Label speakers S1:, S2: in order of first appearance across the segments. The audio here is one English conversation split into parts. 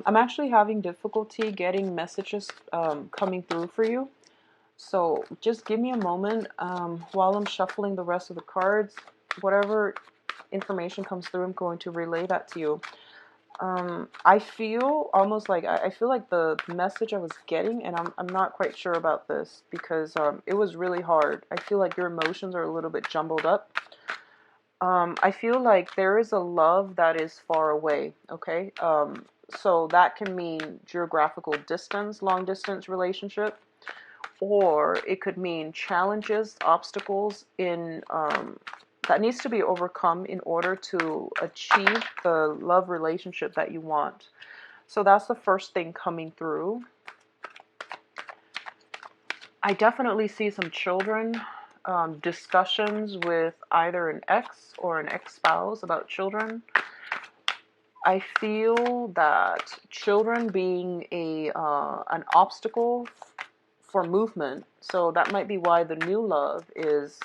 S1: I'm actually having difficulty getting messages coming through for you. So just give me a moment while I'm shuffling the rest of the cards. Whatever information comes through, I'm going to relay that to you. I feel almost like I feel like the message I was getting, and I'm not quite sure about this because it was really hard. I feel like your emotions are a little bit jumbled up. I feel like there is a love that is far away, okay? So that can mean geographical distance, long distance relationship, or it could mean challenges, obstacles in that needs to be overcome in order to achieve the love relationship that you want. So that's the first thing coming through. I definitely see some children, discussions with either an ex or an ex-spouse about children. I feel that children being an obstacle for movement, so that might be why the new love is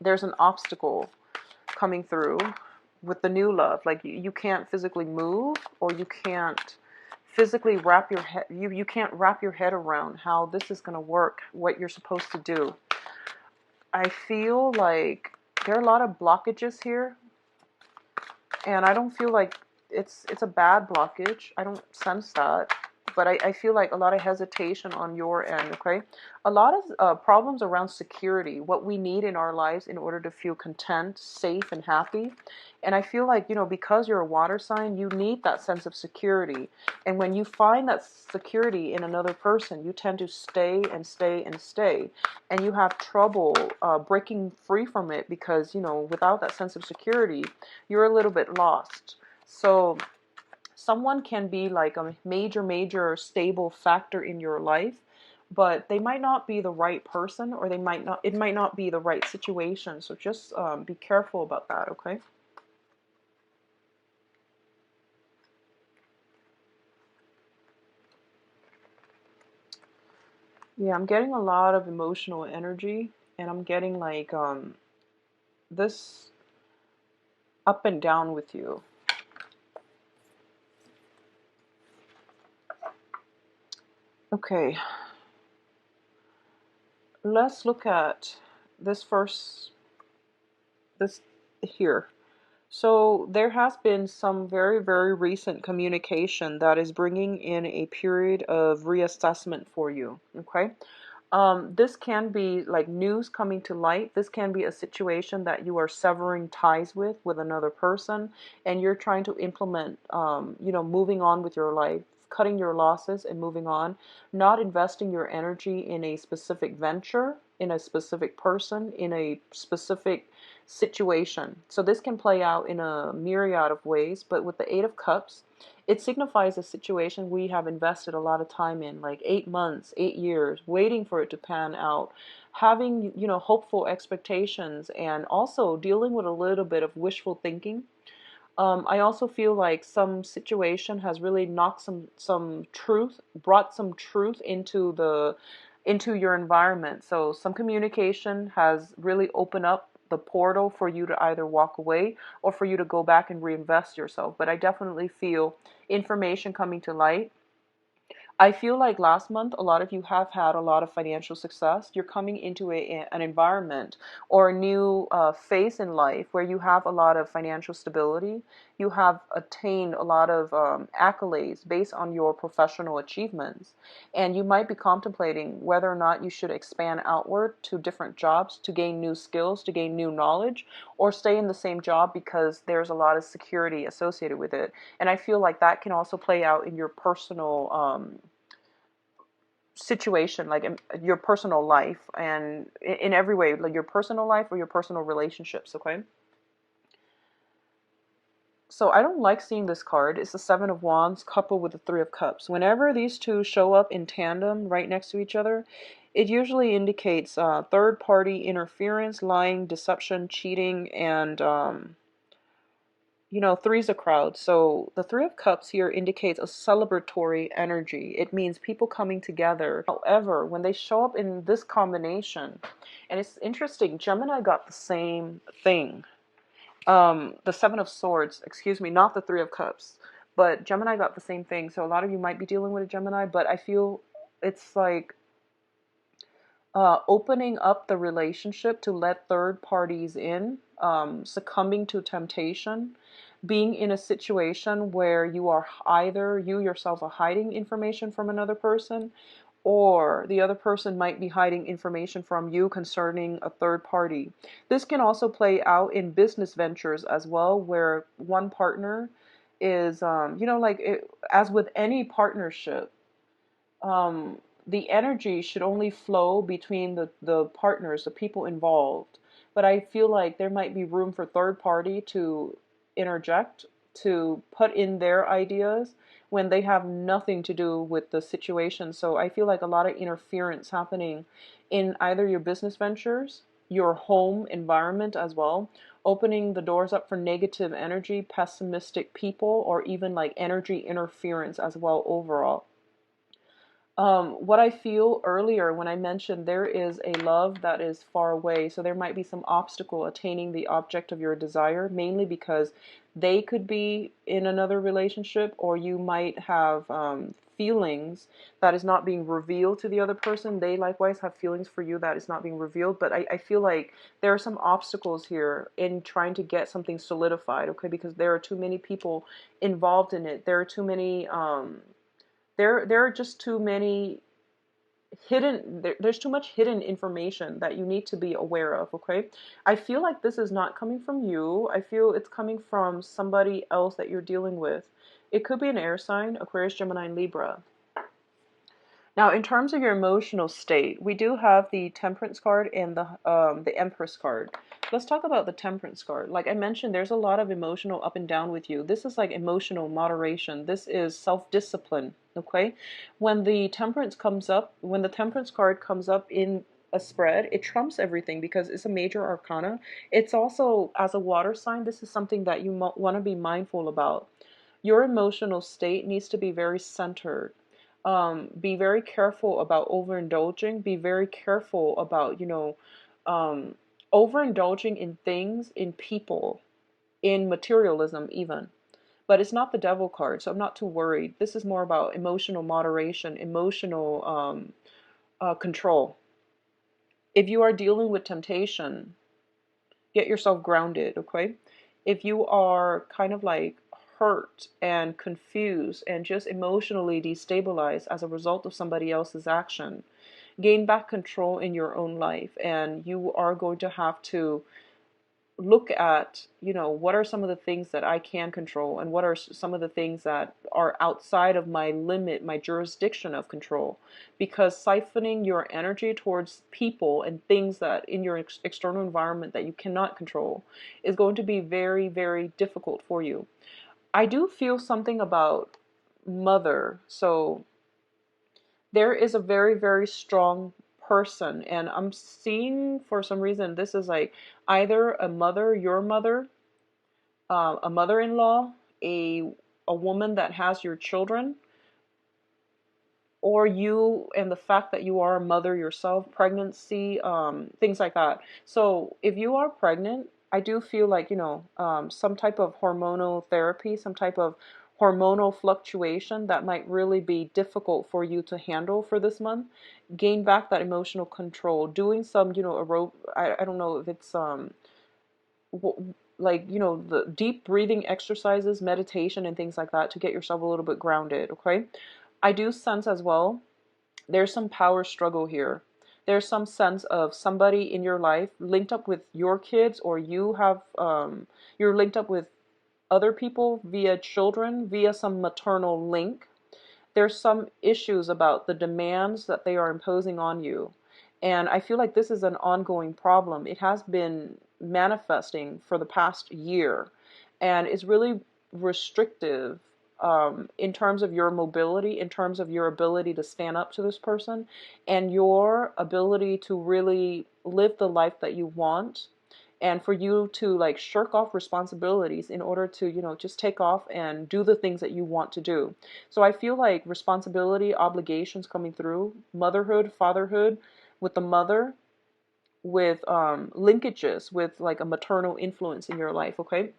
S1: there's an obstacle coming through with the new love. Like you can't physically move, or you can't physically wrap your head. You can't wrap your head around how this is going to work, what you're supposed to do. I feel like there are a lot of blockages here, and I don't feel like it's a bad blockage. I don't sense that, but I feel like a lot of hesitation on your end. Okay, a lot of problems around security, what we need in our lives in order to feel content, safe, and happy. And I feel like, because you're a water sign, you need that sense of security. And when you find that security in another person, you tend to stay and stay and stay, and you have trouble breaking free from it because, without that sense of security, you're a little bit lost. So someone can be like a major stable factor in your life, but they might not be the right person, or it might not be the right situation. So just be careful about that, okay? Yeah, I'm getting a lot of emotional energy, and I'm getting like this up and down with you. Okay, let's look at this first, this here. So there has been some very recent communication that is bringing in a period of reassessment for you, okay? This can be like news coming to light. This can be a situation that you are severing ties with another person, and you're trying to implement, moving on with your life, cutting your losses and moving on, not investing your energy in a specific venture, in a specific person, in a specific situation. So this can play out in a myriad of ways, but with the Eight of Cups, it signifies a situation we have invested a lot of time in, like 8 months, 8 years, waiting for it to pan out, having, hopeful expectations, and also dealing with a little bit of wishful thinking. I also feel like some situation has really knocked some truth, brought some truth into your environment. So some communication has really opened up the portal for you to either walk away or for you to go back and reinvest yourself. But I definitely feel information coming to light. I feel like last month, a lot of you have had a lot of financial success. You're coming into an environment or a new phase in life where you have a lot of financial stability. You have attained a lot of accolades based on your professional achievements. And you might be contemplating whether or not you should expand outward to different jobs to gain new skills, to gain new knowledge, or stay in the same job because there's a lot of security associated with it. And I feel like that can also play out in your personal situation, like in your personal life, and in every way, like your personal life or your personal relationships, okay? So I don't like seeing this card. It's the Seven of Wands coupled with the Three of Cups. Whenever these two show up in tandem right next to each other, it usually indicates third party interference, lying, deception, cheating, and three's a crowd. So the Three of Cups here indicates a celebratory energy. It means people coming together. However, when they show up in this combination, and it's interesting, Gemini got the same thing. The Seven of Swords, excuse me, not the Three of Cups, But Gemini got the same thing. So a lot of you might be dealing with a Gemini, but I feel it's like opening up the relationship to let third parties in, succumbing to temptation, being in a situation where you are either you yourself are hiding information from another person, or the other person might be hiding information from you concerning a third party. This can also play out in business ventures as well, where one partner is, as with any partnership, um, the energy should only flow between the partners, the people involved. But I feel like there might be room for third party to interject, to put in their ideas when they have nothing to do with the situation. So I feel like a lot of interference happening in either your business ventures, your home environment as well, opening the doors up for negative energy, pessimistic people, or even like energy interference as well overall. What I feel earlier when I mentioned there is a love that is far away, so there might be some obstacle attaining the object of your desire, mainly because they could be in another relationship, or you might have feelings that is not being revealed to the other person. They likewise have feelings for you that is not being revealed, but I feel like there are some obstacles here in trying to get something solidified, okay, because there are too many people involved in it. There are too many. There are just too many there's too much hidden information that you need to be aware of, okay? I feel like this is not coming from you. I feel it's coming from somebody else that you're dealing with. It could be an air sign, Aquarius, Gemini, and Libra. Now, in terms of your emotional state, we do have the Temperance card and the Empress card. Let's talk about the Temperance card. Like I mentioned, there's a lot of emotional up and down with you. This is like emotional moderation. This is self-discipline, okay? When the Temperance card comes up in a spread, it trumps everything because it's a major arcana. It's also, as a water sign, this is something that you want to be mindful about. Your emotional state needs to be very centered. Be very careful about overindulging. Be very careful about, um, overindulging in things, in people, in materialism even. But it's not the devil card, so I'm not too worried. This is more about emotional moderation, emotional control. If you are dealing with temptation, get yourself grounded, okay? If you are kind of like hurt and confused and just emotionally destabilized as a result of somebody else's action, gain back control in your own life, and you are going to have to look at, what are some of the things that I can control and what are some of the things that are outside of my limit, my jurisdiction of control. Because siphoning your energy towards people and things that in your external environment that you cannot control is going to be very, very difficult for you. I do feel something about mother. So there is a very, very strong person, and I'm seeing for some reason this is like either a mother, your mother, a mother-in-law, a a woman that has your children, or you and the fact that you are a mother yourself, pregnancy, things like that. So if you are pregnant, I do feel like, some type of hormonal therapy, some type of hormonal fluctuation that might really be difficult for you to handle for this month. Gain back that emotional control. Doing some, I don't know if it's, the deep breathing exercises, meditation, and things like that to get yourself a little bit grounded, okay? I do sense as well there's some power struggle here. There's some sense of somebody in your life linked up with your kids, or you're linked up with other people via children, via some maternal link. There's some issues about the demands that they are imposing on you. And I feel like this is an ongoing problem. It has been manifesting for the past year, and it's really restrictive, in terms of your mobility, in terms of your ability to stand up to this person, and your ability to really live the life that you want, and for you to like shirk off responsibilities in order to, just take off and do the things that you want to do. So I feel like responsibility, obligations coming through, motherhood, fatherhood, with the mother, with linkages with like a maternal influence in your life, okay?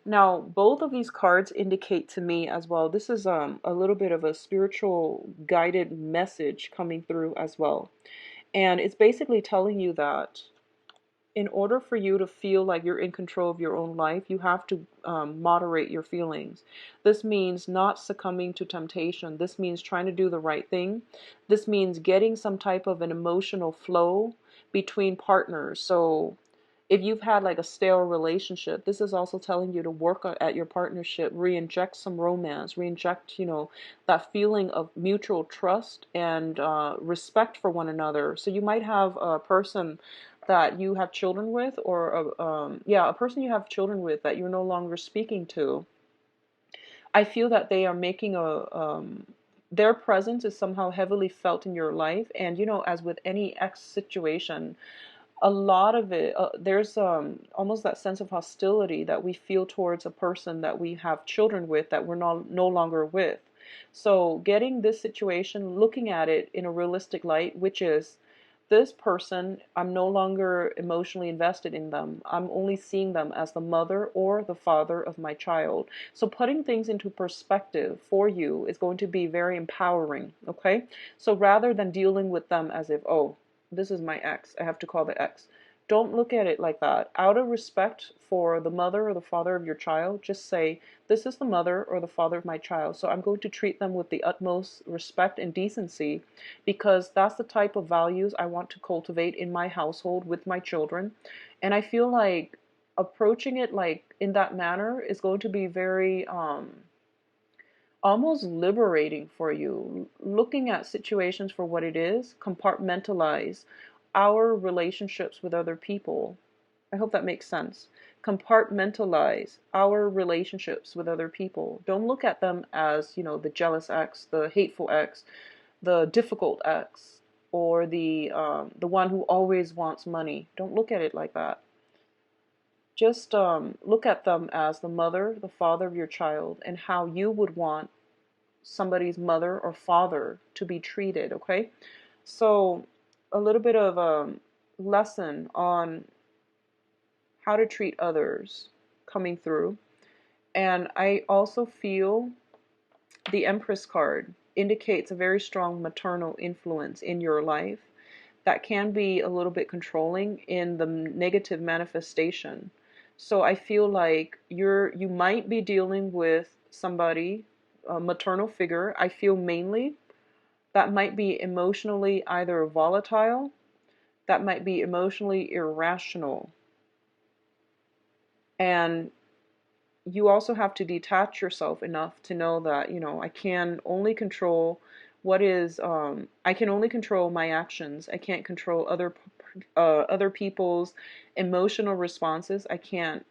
S1: Now, both of these cards indicate to me as well. This is a little bit of a spiritual guided message coming through as well. And it's basically telling you that in order for you to feel like you're in control of your own life, you have to moderate your feelings. This means not succumbing to temptation. This means trying to do the right thing. This means getting some type of an emotional flow between partners. So if you've had like a stale relationship, this is also telling you to work at your partnership, re-inject some romance, re-inject, that feeling of mutual trust and respect for one another. So you might have a person that you have children with, or a person you have children with that you're no longer speaking to. I feel that they are making their presence is somehow heavily felt in your life. And as with any ex situation, a lot of it, there's almost that sense of hostility that we feel towards a person that we have children with that we're no longer with. So getting this situation, looking at it in a realistic light, which is, this person, I'm no longer emotionally invested in them. I'm only seeing them as the mother or the father of my child. So putting things into perspective for you is going to be very empowering, okay? So rather than dealing with them as if, oh, this is my ex, I have to call the ex. Don't look at it like that. Out of respect for the mother or the father of your child, just say, this is the mother or the father of my child. So I'm going to treat them with the utmost respect and decency, because that's the type of values I want to cultivate in my household with my children. And I feel like approaching it like in that manner is going to be very almost liberating for you. Looking at situations for what it is, compartmentalize our relationships with other people. I hope that makes sense. Compartmentalize our relationships with other people. Don't look at them as, the jealous ex, the hateful ex, the difficult ex, or the one who always wants money. Don't look at it like that. Just look at them as the mother, the father of your child, and how you would want somebody's mother or father to be treated, okay? So a little bit of a lesson on how to treat others coming through. And I also feel the Empress card indicates a very strong maternal influence in your life that can be a little bit controlling in the negative manifestation. So I feel like you might be dealing with somebody, a maternal figure. I feel mainly that might be emotionally either volatile, that might be emotionally irrational. And you also have to detach yourself enough to know that, I can only control I can only control my actions. I can't control other people's emotional responses. I can't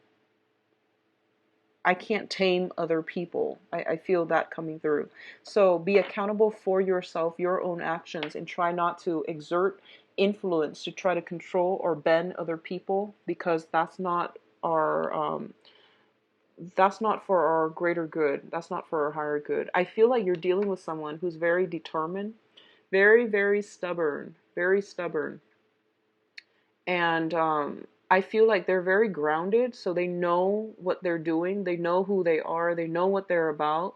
S1: tame other people. I feel that coming through. So be accountable for yourself, your own actions, and try not to exert influence to try to control or bend other people, because that's not for our greater good. That's not for our higher good. I feel like you're dealing with someone who's very determined, very, very stubborn, very stubborn. And I feel like they're very grounded, so they know what they're doing, they know who they are, they know what they're about.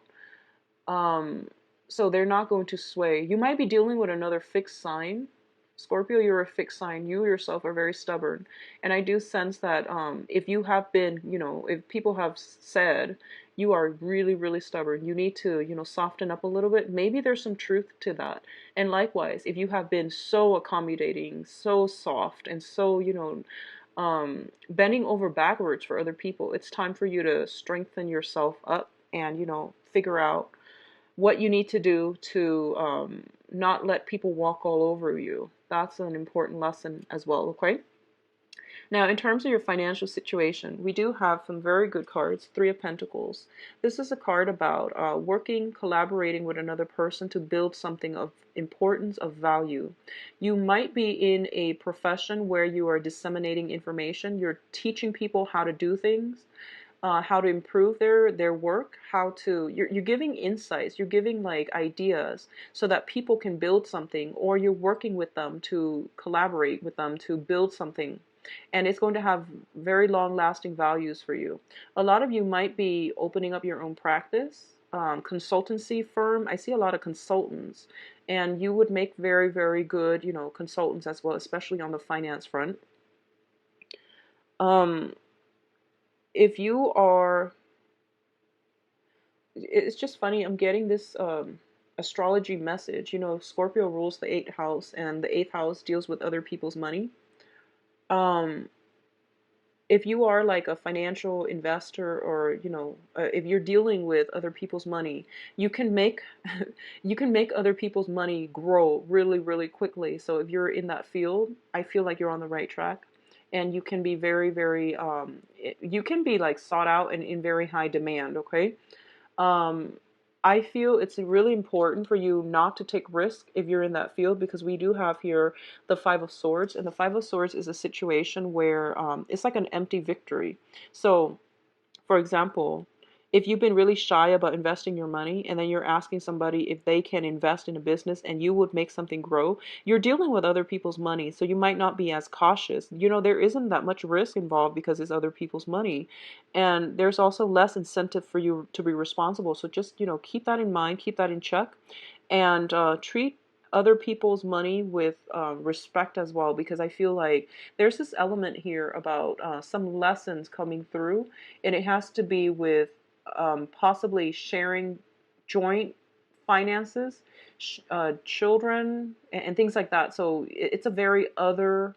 S1: Um, so they're not going to sway. You might be dealing with another fixed sign. Scorpio, you're a fixed sign. You yourself are very stubborn. And I do sense that if you have been, if people have said you are really, really stubborn, you need to, soften up a little bit. Maybe there's some truth to that. And likewise, if you have been so accommodating, so soft, and so, bending over backwards for other people, it's time for you to strengthen yourself up and, figure out what you need to do to not let people walk all over you. That's an important lesson as well, okay? Now, in terms of your financial situation, we do have some very good cards. Three of Pentacles. This is a card about working, collaborating with another person to build something of importance, of value. You might be in a profession where you are disseminating information. You're teaching people how to do things, how to improve their work, you're giving insights, you're giving like ideas so that people can build something, or you're working with them to collaborate with them to build something. and it's going to have very long lasting values for you. A lot of you might be opening up your own practice, consultancy firm. I see a lot of consultants, and you would make very, very good, consultants as well, especially on the finance front. Um, if you are, it's just funny, I'm getting this astrology message. Scorpio rules the eighth house, and the eighth house deals with other people's money. Um, if you are like a financial investor, or if you're dealing with other people's money, you can make you can make other people's money grow really, really quickly. So if you're in that field, I feel like you're on the right track, and you can be very, very you can be like sought out and in very high demand. Okay. um, I feel it's really important for you not to take risk if you're in that field, because we do have here the Five of Swords, and the Five of Swords is a situation where it's like an empty victory. So, for example, if you've been really shy about investing your money, and then you're asking somebody if they can invest in a business and you would make something grow, you're dealing with other people's money. So you might not be as cautious. There isn't that much risk involved because it's other people's money. And there's also less incentive for you to be responsible. So just, keep that in mind, keep that in check, and treat other people's money with respect as well, because I feel like there's this element here about some lessons coming through, and it has to be with possibly sharing joint finances, children, and things like that. So it's a very other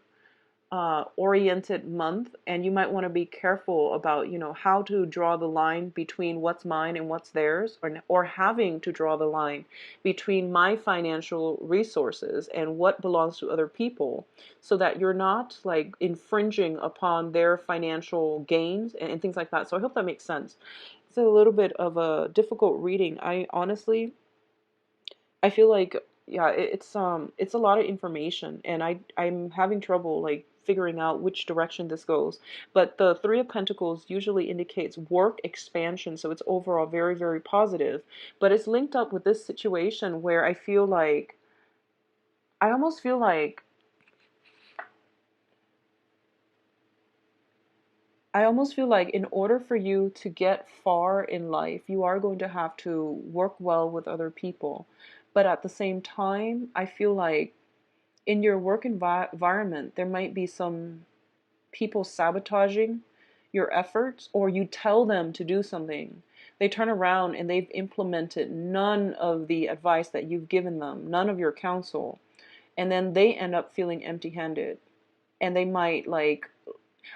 S1: oriented month, and you might want to be careful about how to draw the line between what's mine and what's theirs, or having to draw the line between my financial resources and what belongs to other people, so that you're not like infringing upon their financial gains and things like that. So I hope that makes sense. It's a little bit of a difficult reading. I feel like, yeah, it's a lot of information, and I'm having trouble like figuring out which direction this goes. But the Three of Pentacles usually indicates work expansion, so it's overall very, very positive. But it's linked up with this situation where I almost feel like in order for you to get far in life, you are going to have to work well with other people. But at the same time, I feel like in your work environment, there might be some people sabotaging your efforts, or you tell them to do something. They turn around and they've implemented none of the advice that you've given them, none of your counsel, and then they end up feeling empty handed. And they might like,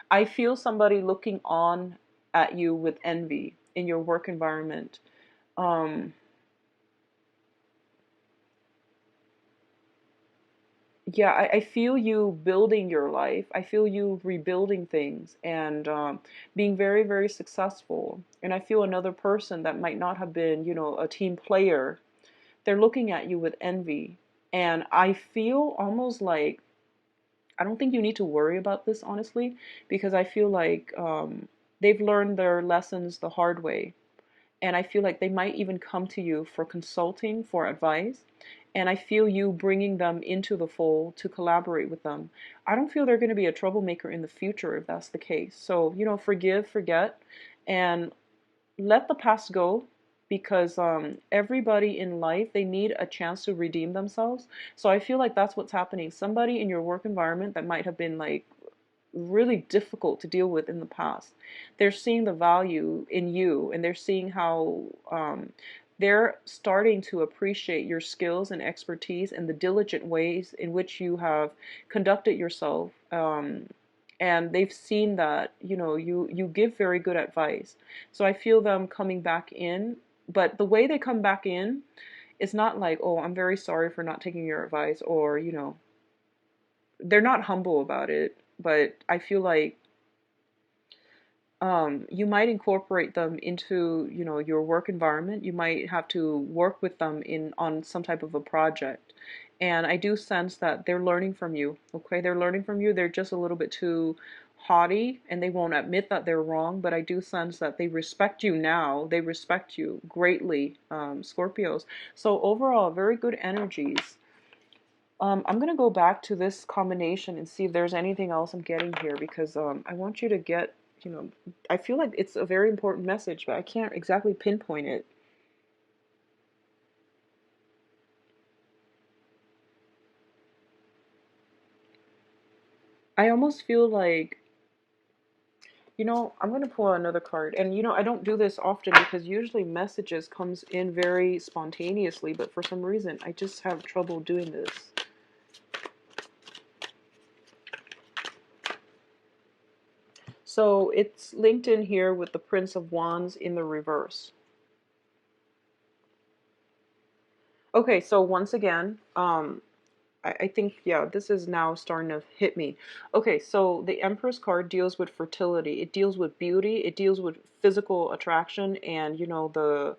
S1: I feel somebody looking on at you with envy in your work environment. Um, yeah, I feel you building your life. I feel you rebuilding things, and being very, very successful. And I feel another person that might not have been, a team player, they're looking at you with envy. And I feel almost like, I don't think you need to worry about this, honestly, because I feel like they've learned their lessons the hard way. And I feel like they might even come to you for consulting, for advice. And I feel you bringing them into the fold to collaborate with them. I don't feel they're going to be a troublemaker in the future if that's the case. So, forgive, forget, and let the past go, because everybody in life, they need a chance to redeem themselves. So I feel like that's what's happening. Somebody in your work environment that might have been like really difficult to deal with in the past, they're seeing the value in you, and they're seeing how they're starting to appreciate your skills and expertise and the diligent ways in which you have conducted yourself. And they've seen that you give very good advice. So I feel them coming back in, but the way they come back in is not like, oh, I'm very sorry for not taking your advice, or they're not humble about it. But I feel like you might incorporate them into your work environment. You might have to work with them on some type of a project, and I do sense that they're learning from you. Okay, they're learning from you. They're just a little bit too haughty, and they won't admit that they're wrong, but I do sense that they respect you now. They respect you greatly, Scorpios. So overall, very good energies. I'm gonna go back to this combination and see if there's anything else I'm getting here because I want you to get, you know, I feel like it's a very important message, but I can't exactly pinpoint it. I almost feel like, I'm gonna pull out another card, and I don't do this often because usually messages comes in very spontaneously, but for some reason I just have trouble doing this. So it's linked in here with the Prince of Wands in the reverse. Okay, so once again, I think, yeah, this is now starting to hit me. Okay, so the Empress card deals with fertility. It deals with beauty. It deals with physical attraction and, the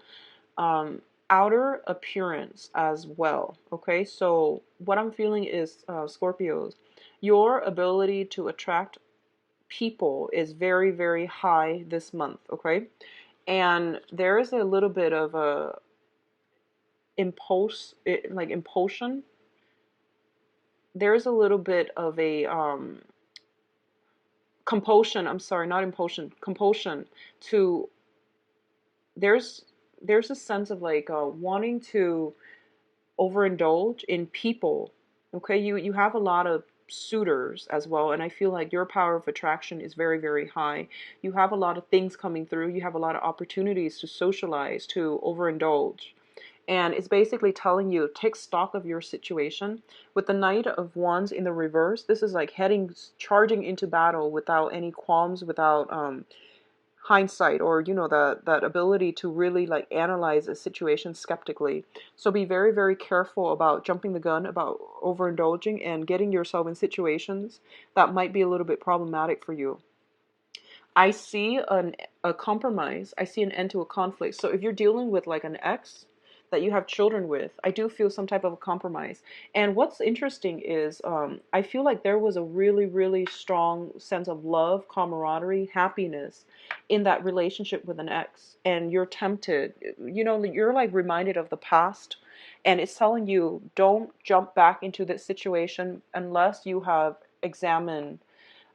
S1: outer appearance as well. Okay, so what I'm feeling is, Scorpios, your ability to attract people is very, very high this month. Okay, and there is a little bit of a impulsion. There's a little bit of a compulsion. I'm sorry, not impulsion, compulsion to. There's there's a sense of like wanting to overindulge in people. Okay, you have a lot of suitors as well, and I feel like your power of attraction is very, very high. You have a lot of things coming through. You have a lot of opportunities to socialize, to overindulge. And it's basically telling you, take stock of your situation. With the Knight of Wands in the reverse, this is like charging into battle without any qualms, without hindsight, or that ability to really like analyze a situation skeptically. So be very, very careful about jumping the gun, about overindulging and getting yourself in situations that might be a little bit problematic for you. I see a compromise. I see an end to a conflict. So if you're dealing with like an ex that you have children with, I do feel some type of a compromise. And what's interesting is, I feel like there was a really, really strong sense of love, camaraderie, happiness in that relationship with an ex. And you're tempted, you're like reminded of the past. And it's telling you, don't jump back into this situation unless you have examined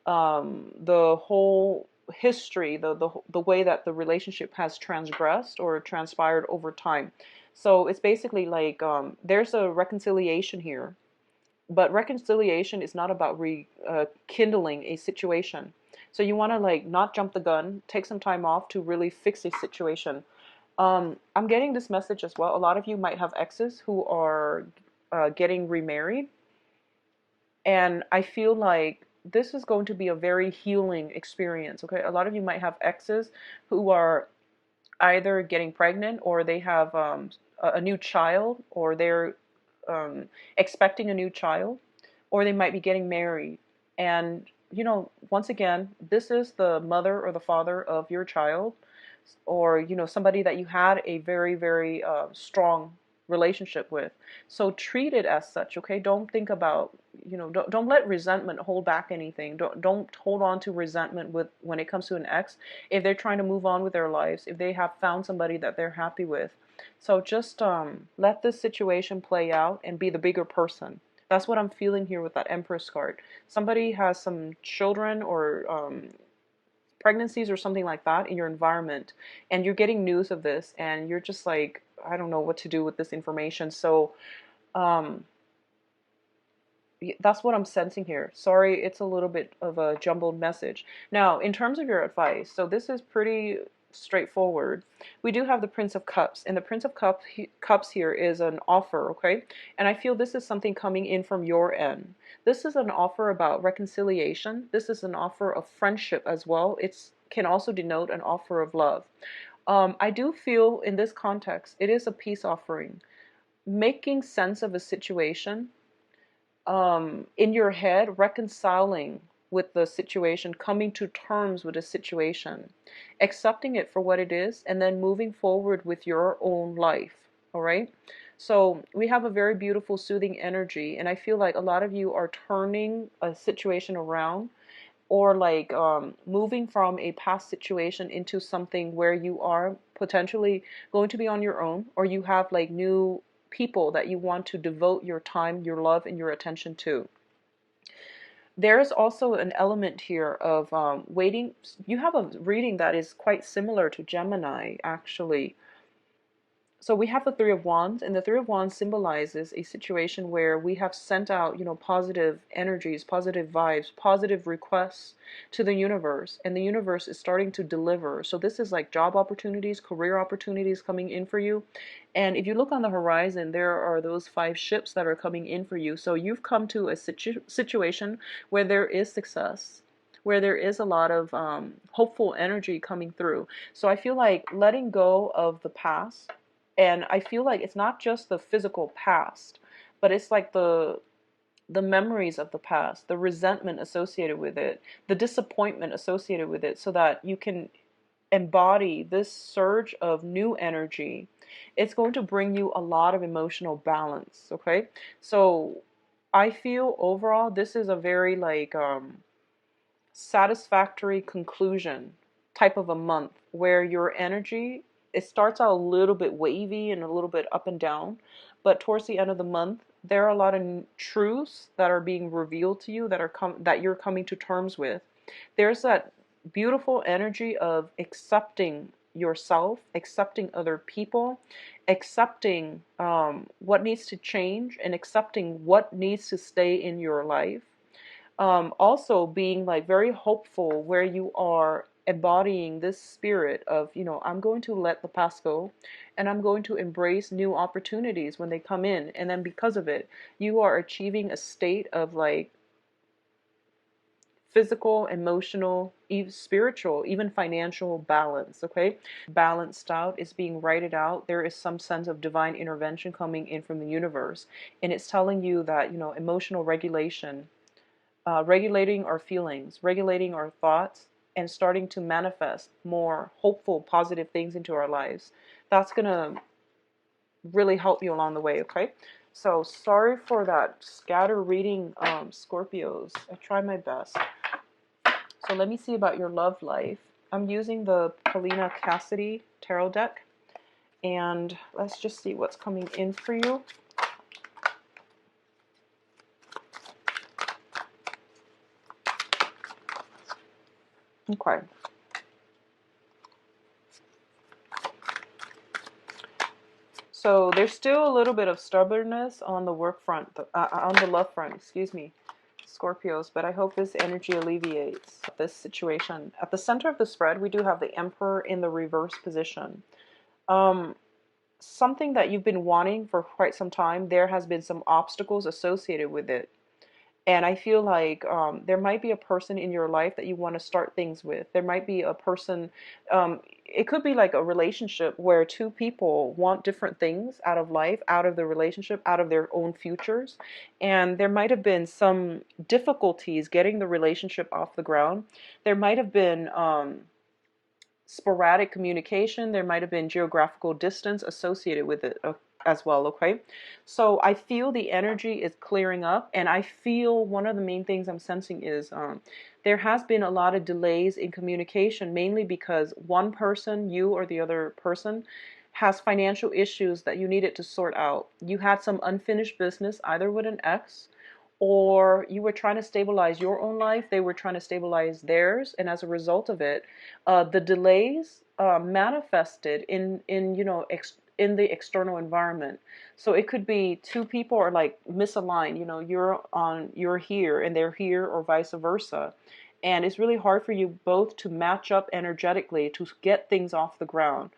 S1: the whole history, the way that the relationship has transgressed or transpired over time. So it's basically like, there's a reconciliation here, but reconciliation is not about rekindling a situation. So you want to like not jump the gun, take some time off to really fix a situation. I'm getting this message as well. A lot of you might have exes who are getting remarried, and I feel like this is going to be a very healing experience. Okay, a lot of you might have exes who are either getting pregnant, or they have a new child, or they're expecting a new child, or they might be getting married. And, once again, this is the mother or the father of your child, or, somebody that you had a very, very strong relationship with. So treat it as such, okay? Don't think about, don't let resentment hold back anything. Don't hold on to resentment with when it comes to an ex. If they're trying to move on with their lives, if they have found somebody that they're happy with. So just let this situation play out and be the bigger person. That's what I'm feeling here with that Empress card. Somebody has some children or pregnancies or something like that in your environment, and you're getting news of this, and you're just like, I don't know what to do with this information. So um, that's what I'm sensing here. Sorry, it's a little bit of a jumbled message. Now, in terms of your advice, so this is pretty straightforward. We do have the Prince of Cups, and the Prince of Cups here is an offer, okay? And I feel this is something coming in from your end. This is an offer about reconciliation. This is an offer of friendship as well. It can also denote an offer of love. I do feel in this context, it is a peace offering, making sense of a situation, in your head, reconciling with the situation, coming to terms with the situation, accepting it for what it is, and then moving forward with your own life. All right. So we have a very beautiful, soothing energy, and I feel like a lot of you are turning a situation around, or like moving from a past situation into something where you are potentially going to be on your own, or you have like new people that you want to devote your time, your love, and your attention to. There's also an element here of waiting. You have a reading that is quite similar to Gemini, actually. So we have the Three of Wands, and the Three of Wands symbolizes a situation where we have sent out, positive energies, positive vibes, positive requests to the universe, and the universe is starting to deliver. So this is like job opportunities, career opportunities coming in for you. And if you look on the horizon, there are those 5 ships that are coming in for you. So you've come to a situation where there is success, where there is a lot of hopeful energy coming through. So I feel like letting go of the past, and I feel like it's not just the physical past, but it's like the memories of the past, the resentment associated with it, the disappointment associated with it, so that you can embody this surge of new energy. It's going to bring you a lot of emotional balance, okay? So I feel overall this is a very like satisfactory conclusion type of a month, where your energy, it starts out a little bit wavy and a little bit up and down, but towards the end of the month there are a lot of truths that are being revealed to you, that you're coming to terms with. There's that beautiful energy of accepting yourself, accepting other people, accepting what needs to change, and accepting what needs to stay in your life. Also being like very hopeful, where you are embodying this spirit of, I'm going to let the past go, and I'm going to embrace new opportunities when they come in. And then because of it, you are achieving a state of like physical, emotional, even spiritual, even financial balance, okay? Balanced out, is being righted out. There is some sense of divine intervention coming in from the universe. And it's telling you that, emotional regulation, regulating our feelings, regulating our thoughts, and starting to manifest more hopeful, positive things into our lives. That's going to really help you along the way, okay? So sorry for that scatter reading, Scorpios. I tried my best. So let me see about your love life. I'm using the Paulina Cassidy tarot deck, and let's just see what's coming in for you. Okay. So there's still a little bit of stubbornness on the work front, on the love front, excuse me, Scorpios, but I hope this energy alleviates this situation. At the center of the spread, we do have the Emperor in the reverse position. Something that you've been wanting for quite some time, there has been some obstacles associated with it. And I feel like there might be a person in your life that you want to start things with. There might be a person, it could be like a relationship where 2 people want different things out of life, out of the relationship, out of their own futures. And there might have been some difficulties getting the relationship off the ground. There might have been sporadic communication. There might have been geographical distance associated with it as well, okay? So I feel the energy is clearing up, and I feel one of the main things I'm sensing is there has been a lot of delays in communication, mainly because one person, you or the other person, has financial issues that you needed to sort out. You had some unfinished business, either with an ex, or you were trying to stabilize your own life, they were trying to stabilize theirs, and as a result of it, the delays manifested in in the external environment. So it could be 2 people are like misaligned, you're here and they're here, or vice versa. And it's really hard for you both to match up energetically to get things off the ground.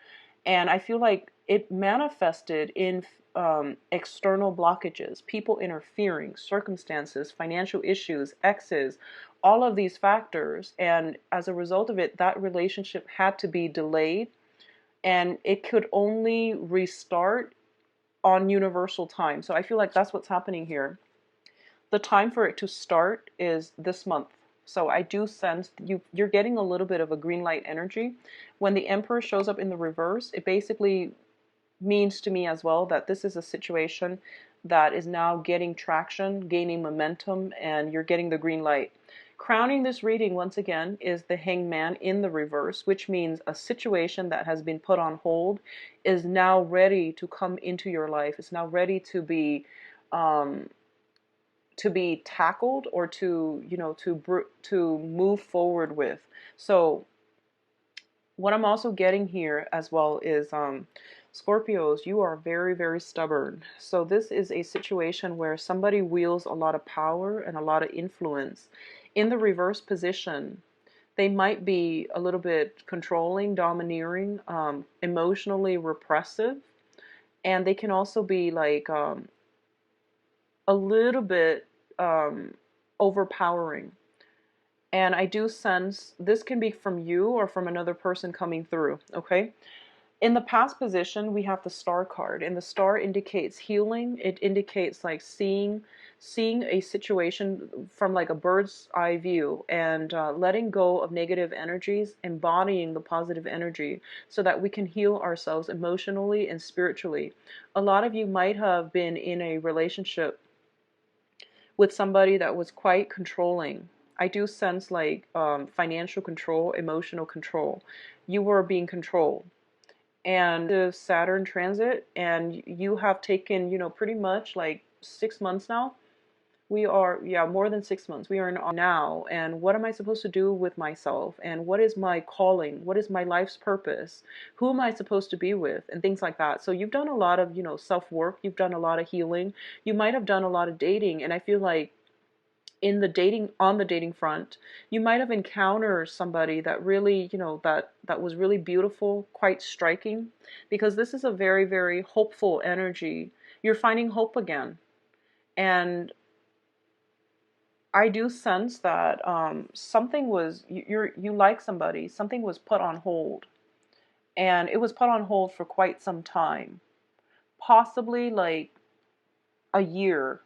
S1: And I feel like it manifested in external blockages, people interfering, circumstances, financial issues, exes, all of these factors. And as a result of it, that relationship had to be delayed, and it could only restart on universal time. So I feel like that's what's happening here. The time for it to start is this month. So I do sense you're getting a little bit of a green light energy. When the Emperor shows up in the reverse, it basically means to me as well that this is a situation that is now getting traction, gaining momentum, and you're getting the green light. Crowning this reading once again is the Hangman in the reverse, which means a situation that has been put on hold is now ready to come into your life. It's now ready um, to be tackled, or to, to move forward with. So what I'm also getting here as well is, Scorpios, you are very, very stubborn. So this is a situation where somebody wields a lot of power and a lot of influence. In the reverse position, they might be a little bit controlling, domineering, emotionally repressive, and they can also be like, a little bit overpowering. And I do sense this can be from you or from another person coming through, okay? In the past position, we have the star card, and the star indicates healing. It indicates like seeing a situation from like a bird's eye view, and letting go of negative energies, embodying the positive energy so that we can heal ourselves emotionally and spiritually. A lot of you might have been in a relationship with somebody that was quite controlling. I do sense like, financial control, emotional control. You were being controlled. And the Saturn transit, and you have taken, pretty much like 6 months now. We are, yeah, more than 6 months. We are in now. And what am I supposed to do with myself? And what is my calling? What is my life's purpose? Who am I supposed to be with? And things like that. So you've done a lot of, self-work. You've done a lot of healing. You might have done a lot of dating. And I feel like on the dating front, you might have encountered somebody that really, that was really beautiful, quite striking, because this is a very, very hopeful energy. You're finding hope again. And I do sense that, something was, you like somebody, something was put on hold, and it was put on hold for quite some time, possibly like a year.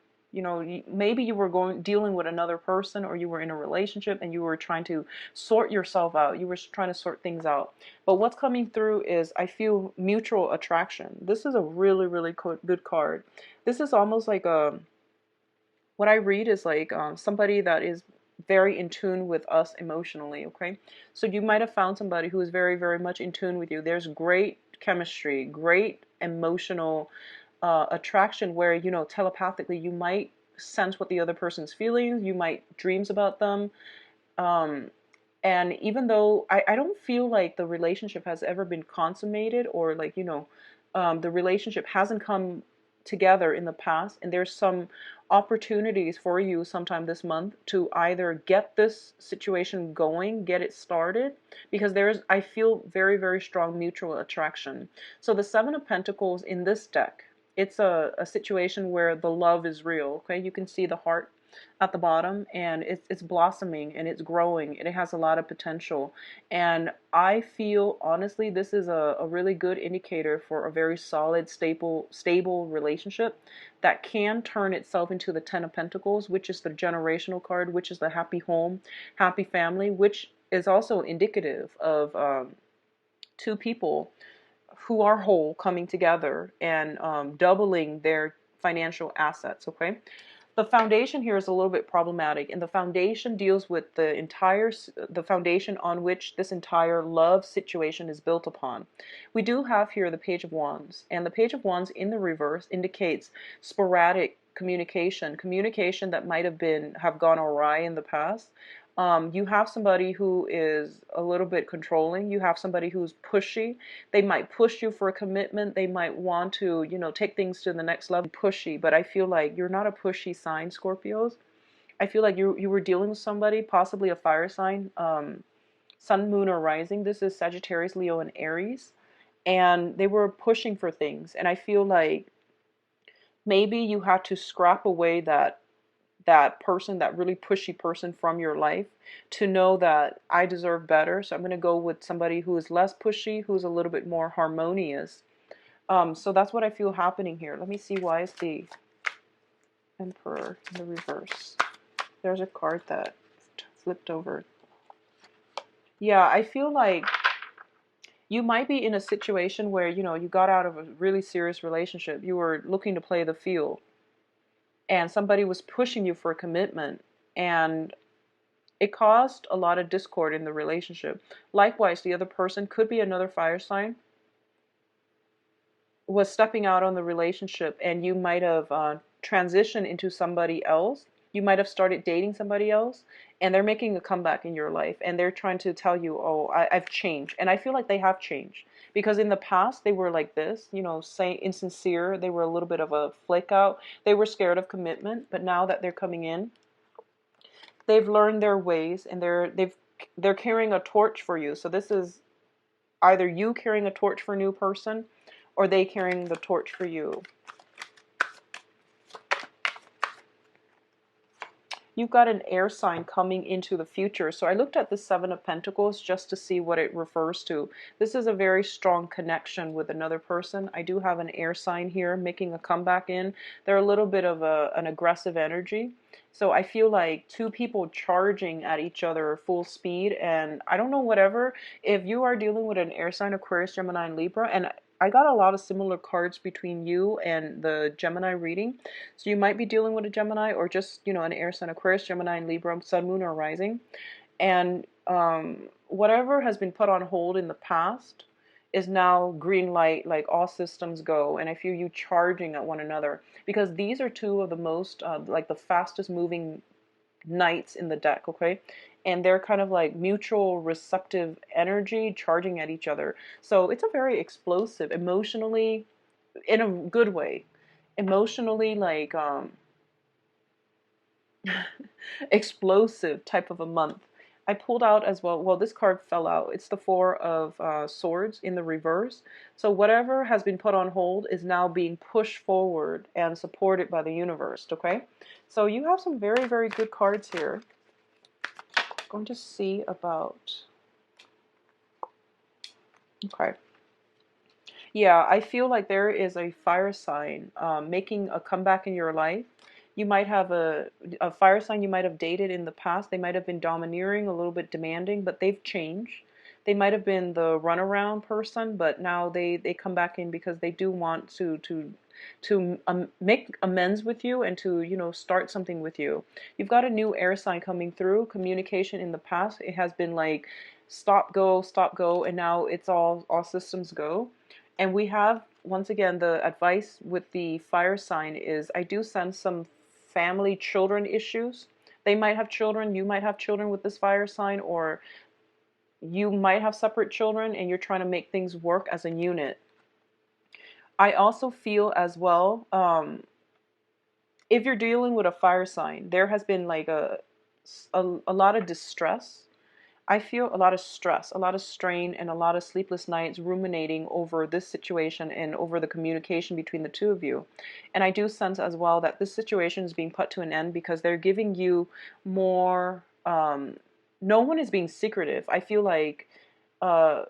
S1: Maybe you were dealing with another person, or you were in a relationship and you were trying to sort yourself out. You were trying to sort things out. But what's coming through is, I feel mutual attraction. This is a really, really good card. This is almost like what I read is like, somebody that is very in tune with us emotionally, okay? So you might have found somebody who is very, very much in tune with you. There's great chemistry, great emotional attraction, where, telepathically you might sense what the other person's feeling. You might dreams about them. Um, and even though I don't feel like the relationship has ever been consummated, or like, the relationship hasn't come together in the past, and there's some opportunities for you sometime this month to either get this situation going, get it started, because I feel very, very strong mutual attraction. So the Seven of Pentacles in this deck, it's a situation where the love is real, okay? You can see the heart at the bottom, and it's blossoming and it's growing, and it has a lot of potential. And I feel honestly this is a really good indicator for a very solid, stable relationship that can turn itself into the Ten of Pentacles, which is the generational card, which is the happy home, happy family, which is also indicative of, two people who are whole coming together and, doubling their financial assets, okay? The foundation here is a little bit problematic, and the foundation deals with the foundation on which this entire love situation is built upon. We do have here the Page of Wands, and the Page of Wands in the reverse indicates sporadic communication that might have gone awry in the past. You have somebody who is a little bit controlling. You have somebody who's pushy. They might push you for a commitment. They might want to, take things to the next level. Pushy, but I feel like you're not a pushy sign, Scorpios. I feel like you were dealing with somebody, possibly a fire sign, sun, moon, or rising. This is Sagittarius, Leo, and Aries. And they were pushing for things. And I feel like maybe you had to scrap away that person, that really pushy person from your life, to know that I deserve better. So I'm going to go with somebody who is less pushy, who's a little bit more harmonious. So that's what I feel happening here. Let me see, why is the Emperor in the reverse? There's a card that flipped over. Yeah, I feel like you might be in a situation where, you got out of a really serious relationship. You were looking to play the field, and somebody was pushing you for a commitment, and It caused a lot of discord in the relationship. Likewise, the other person could be another fire sign, was stepping out on the relationship, and you might have transitioned into somebody else. You might have started dating somebody else, and they're making a comeback in your life, and they're trying to tell you, oh, I've changed. And I feel like they have changed, because in the past they were like this, saying insincere. They were a little bit of a flake out. They were scared of commitment, but now that they're coming in, they've learned their ways, and they're carrying a torch for you. So this is either you carrying a torch for a new person, or they carrying the torch for you. You've got an air sign coming into the future. So I looked at the Seven of Pentacles just to see what it refers to. This is a very strong connection with another person. I do have an air sign here making a comeback in. They're a little bit of an aggressive energy. So I feel like two people charging at each other full speed. And I don't know, whatever, if you are dealing with an air sign, Aquarius, Gemini, and Libra, and I got a lot of similar cards between you and the Gemini reading. So you might be dealing with a Gemini, or just, an air sign, Aquarius, Gemini, and Libra, sun, moon, or rising. And whatever has been put on hold in the past is now green light, like all systems go. And I feel you charging at one another, because these are two of the most, like the fastest moving knights in the deck, okay? And they're kind of like mutual receptive energy charging at each other. So it's a very explosive, emotionally, in a good way, emotionally, like explosive type of a month. I pulled out as well, this card fell out. It's the Four of Swords in the reverse. So whatever has been put on hold is now being pushed forward and supported by the universe, okay? So you have some very, very good cards here. I'm going to see about... Okay. Yeah, I feel like there is a fire sign making a comeback in your life. You might have a fire sign you might have dated in the past. They might have been domineering, a little bit demanding, but they've changed. They might have been the runaround person, but now they come back in because they do want to make amends with you, and to, start something with you. You've got a new air sign coming through. Communication in the past, it has been like stop, go, and now it's all systems go. And we have, once again, the advice with the fire sign is, I do sense some family children issues. They might have children, you might have children with this fire sign, or you might have separate children and you're trying to make things work as a unit. I also feel as well, if you're dealing with a fire sign, there has been like a lot of distress. I feel a lot of stress, a lot of strain, and a lot of sleepless nights ruminating over this situation and over the communication between the two of you. And I do sense as well that this situation is being put to an end because they're giving you more, no one is being secretive. I feel like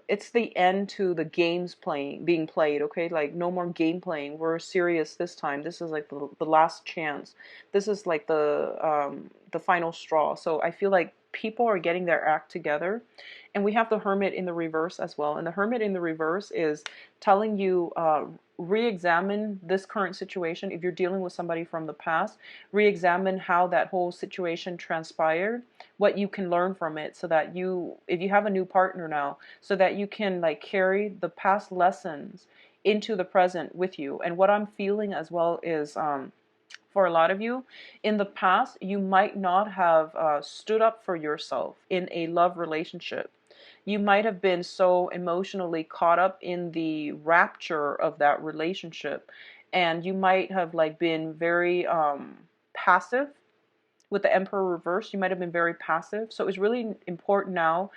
S1: it's the end to the games being played, okay? Like, no more game playing. We're serious this time. This is like the last chance. This is like the final straw. So I feel like people are getting their act together. And we have the Hermit in the reverse as well. And the Hermit in the reverse is telling you, re-examine this current situation. If you're dealing with somebody from the past, re-examine how that whole situation transpired, what you can learn from it, so that you, if you have a new partner now, so that you can like carry the past lessons into the present with you. And what I'm feeling as well is, for a lot of you, in the past, you might not have stood up for yourself in a love relationship. You might have been so emotionally caught up in the rapture of that relationship, and you might have like been very passive. With the Emperor reverse, you might have been very passive. So it's really important now,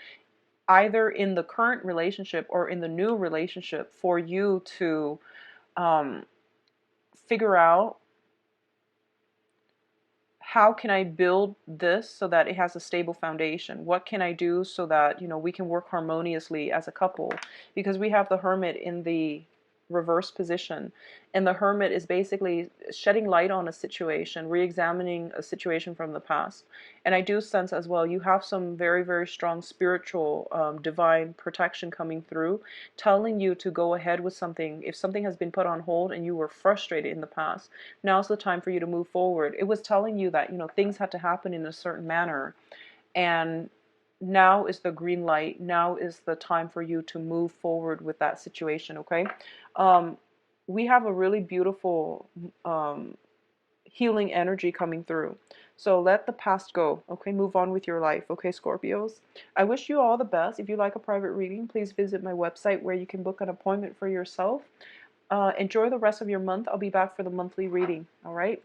S1: either in the current relationship or in the new relationship, for you to figure out, how can I build this so that it has a stable foundation? What can I do so that, we can work harmoniously as a couple? Because we have the Hermit in the reverse position, and the Hermit is basically shedding light on a situation, re-examining a situation from the past. And I do sense as well, you have some very, very strong spiritual, divine protection coming through, telling you to go ahead with something. If something has been put on hold and you were frustrated in the past, now's the time for you to move forward. It was telling you that, things had to happen in a certain manner. And now is the green light. Now is the time for you to move forward with that situation, okay? Um, we have a really beautiful healing energy coming through. So let the past go, okay? Move on with your life, okay, Scorpios? I wish you all the best. If you like a private reading, please visit my website where you can book an appointment for yourself. Enjoy the rest of your month. I'll be back for the monthly reading, all right?